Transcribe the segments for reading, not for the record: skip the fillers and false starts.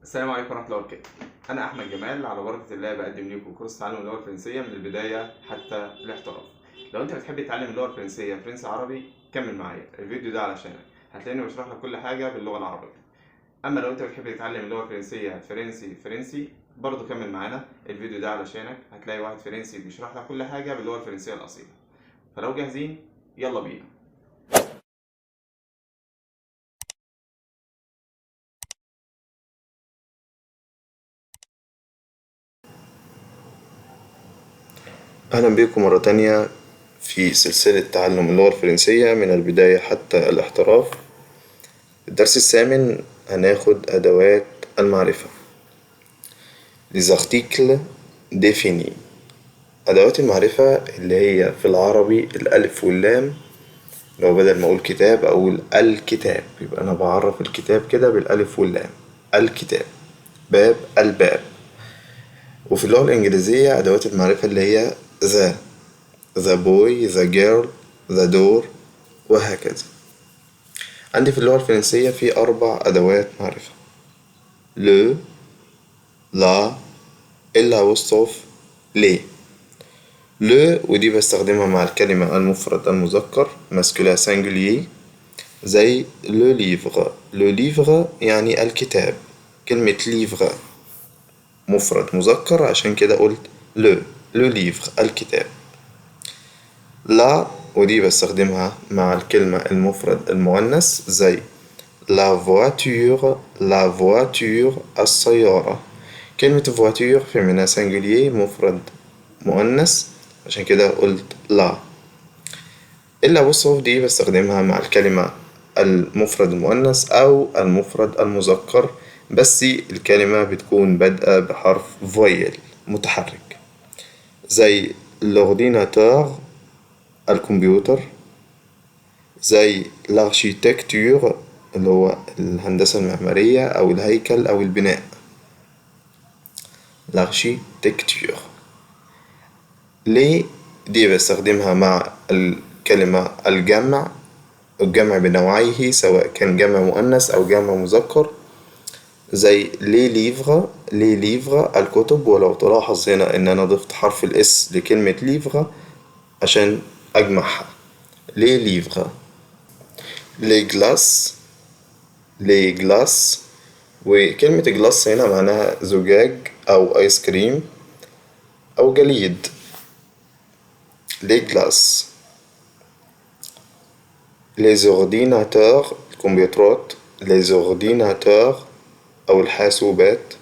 السلام عليكم ورحمة الله وبركاته. أنا أحمد جمال، على بركة الله بقدم لكم كورس تعلم اللغة الفرنسية من البداية حتى الاحتراف. لو أنت بتحب تتعلم اللغة الفرنسية فرنسي عربي كمل معايا، الفيديو ده علشانك. هتلاقيني بشرح لك كل حاجة باللغة العربية. أما لو أنت بتحب تتعلم اللغة الفرنسية فرنسي برضه كمل معانا، الفيديو ده علشانك. هتلاقي واحد فرنسي بيشرح لك كل حاجة باللغة الفرنسية الأصيلة. فلو جاهزين يلا بينا. أهلا بكم مرة تانية في سلسلة تعلم اللغة الفرنسية من البداية حتى الاحتراف. الدرس الثامن هناخد أدوات المعرفة. Les articles définis. أدوات المعرفة اللي هي في العربي الألف واللام. لو بدل ما أقول كتاب أقول الكتاب، يبقى أنا بعرف الكتاب كده بالألف واللام. الكتاب، باب، الباب. وفي اللغة الإنجليزية أدوات المعرفة اللي هي the boy, the girl, the door، وهكذا. عندي في اللغة الفرنسية في 4 أدوات معرفة: le، la، الأوستروف، les. le ودي بستخدمها مع الكلمة المفرد المذكر masculin singulier، زي le livre. le livre يعني الكتاب. كلمة livre مفرد مذكر عشان كده قلت le livre الكتاب. la ودي بستخدمها مع الكلمة المفرد المؤنث زي la voiture السيارة. كلمة voiture féminin singulier مفرد مؤنث عشان كده قلت la. الأبوستروف دي بستخدمها مع الكلمة المفرد المؤنث أو المفرد المذكر، بس الكلمة بتكون بادئة بحرف voyelle متحرك، زي l'ordinateur الكمبيوتر، زي l'architecture اللي هو الهندسة المعمارية أو الهيكل أو البناء. l'architecture. ليه دي بستخدمها مع الكلمة الجمع بنوعيه سواء كان جمع مؤنث أو جمع مذكر، زي لي ليفغ الكتب. ولو تلاحظ هنا إن أنا ضفت حرف الإس لكلمة ليفغ عشان أجمعها، لي ليفغ. لي جلاس، وكلمة جلاس هنا معناها زجاج أو آيس كريم أو جليد. لي جلاس. les ordinateurs الكمبيوترات، les ordinateurs أو الحاسوبات.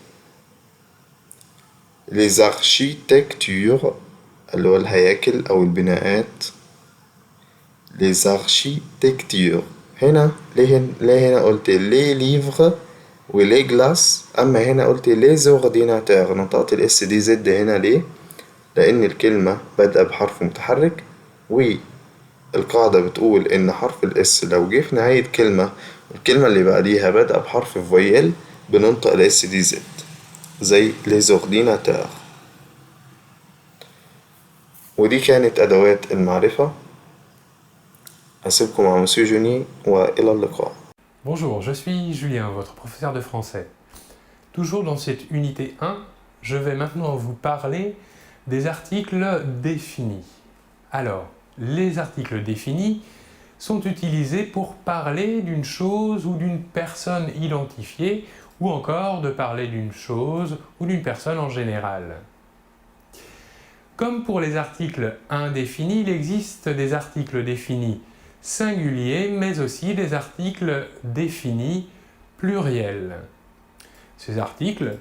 les architectures اللي هو الهياكل أو البناءات. les architectures. هنا ليه هنا قلت les livres ولي جلاس، أما هنا قلت les ordinateurs. نطقت الاس دي زد هنا ليه؟ لأن الكلمة بادئة بحرف متحرك، والقاعدة بتقول إن حرف الاس لو جه في نهاية كلمة والكلمة اللي بعديها بادئة بحرف فويل بننطق الاس دي زد، زي les ordinateurs. ودي كانت أدوات المعرفة. أسيبكم مع مسيو جوني وإلى اللقاء. Bonjour, je suis Julien, votre professeur de français. Toujours dans cette unité 1, je vais maintenant vous parler des articles définis. Alors, les articles définis sont utilisés pour parler d'une chose ou d'une personne identifiée, ou encore de parler d'une chose ou d'une personne en général. Comme pour les articles indéfinis, il existe des articles définis singuliers, mais aussi des articles définis pluriels. Ces articles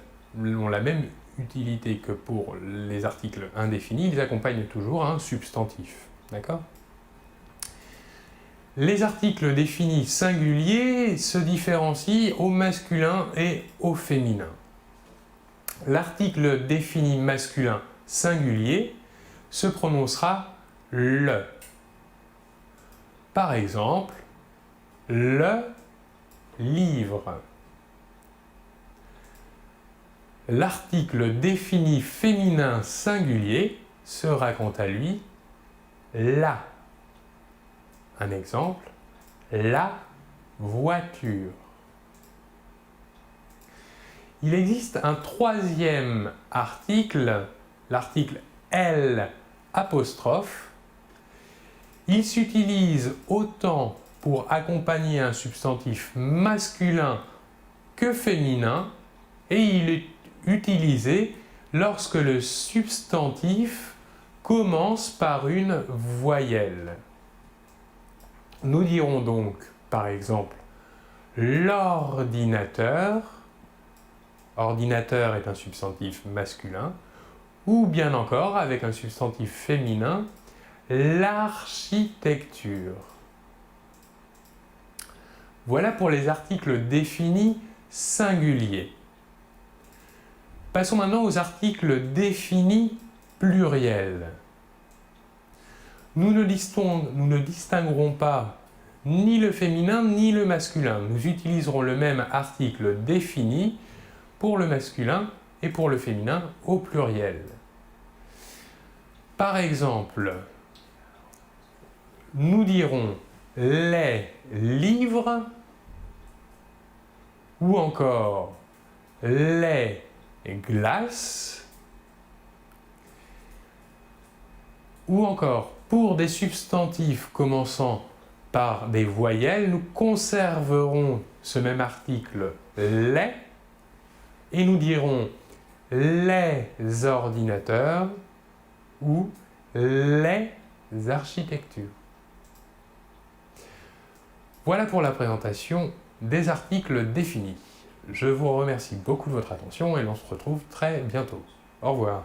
ont la même utilité que pour les articles indéfinis, ils accompagnent toujours un substantif. D'accord ? Les articles définis singuliers se différencient au masculin et au féminin. L'article défini masculin singulier se prononcera le. Par exemple, le livre. L'article défini féminin singulier sera quant à lui la. Un exemple, la voiture. Il existe un troisième article, l'article L'. Il s'utilise autant pour accompagner un substantif masculin que féminin et il est utilisé lorsque le substantif commence par une voyelle. Nous dirons donc, par exemple, l'ordinateur. Ordinateur est un substantif masculin. Ou bien encore, avec un substantif féminin, l'architecture. Voilà pour les articles définis singuliers. Passons maintenant aux articles définis pluriels. Nous ne distinguerons pas ni le féminin ni le masculin. Nous utiliserons le même article défini pour le masculin et pour le féminin au pluriel. Par exemple, nous dirons les livres ou encore les glaces ou encore pour des substantifs commençant par des voyelles, nous conserverons ce même article les et nous dirons les ordinateurs ou les architectures. Voilà pour la présentation des articles définis. Je vous remercie beaucoup de votre attention et l'on se retrouve très bientôt. Au revoir.